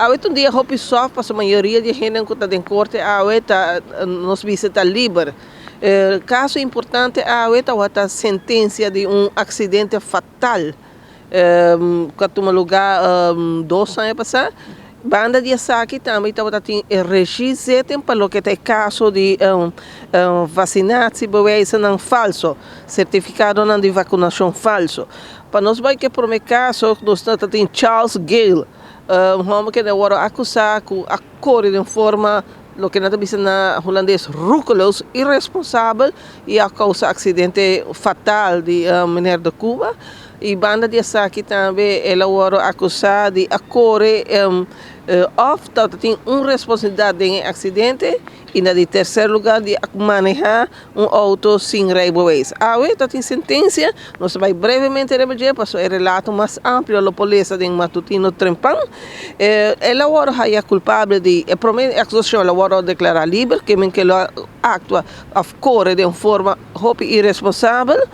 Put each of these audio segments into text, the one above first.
Awet um dia hopi só para a maioria de gente que está em corte, awet nos visita livre. Caso importante, awet a sentença de acidente fatal. Que um lugar 2 anos passar. Banda de aqui também estava tendo registro para o que é caso de vacinação, bebeça não falso, certificado não de vacinação falso. Para nós vai que por meu caso nós temos Charles Gale, homem que agora acusado com a cor de forma lo que nós dizemos na holandês rúculos, irresponsável e a causa acidente fatal de menor de Cuba. E banda de aqui também ela agora acusada de acorre tem responsabilidade em acidente e na de terceiro lugar de manejar auto sem regulares. Agora tem sentença, nós vai brevemente revelar para o relato mais amplo da polícia de Matutino Trempan. Ela agora é culpável de a primeira acusação ela agora declarar livre que ela atua acorre de forma irresponsável.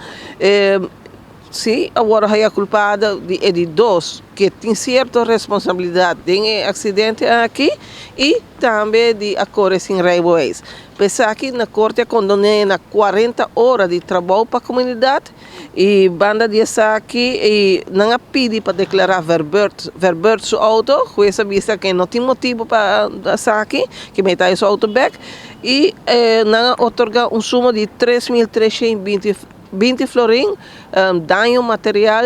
Sim, agora é culpada de dois que tem certa responsabilidade em acidente aqui e também de acordo sem regulares. Pensar que na corte condena 40 horas de trabalho para a comunidade e banda de aqui e não pede para declarar verbert seu auto, com essa vista que não tem motivo para aqui, que meter esse auto back e não otorga suma de 3.320 florim, dano material,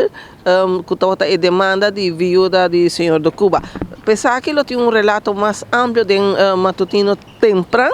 que está a demanda de viúva do senhor de Cuba. Pensar que ele tem relato mais amplo de Matutino Tempran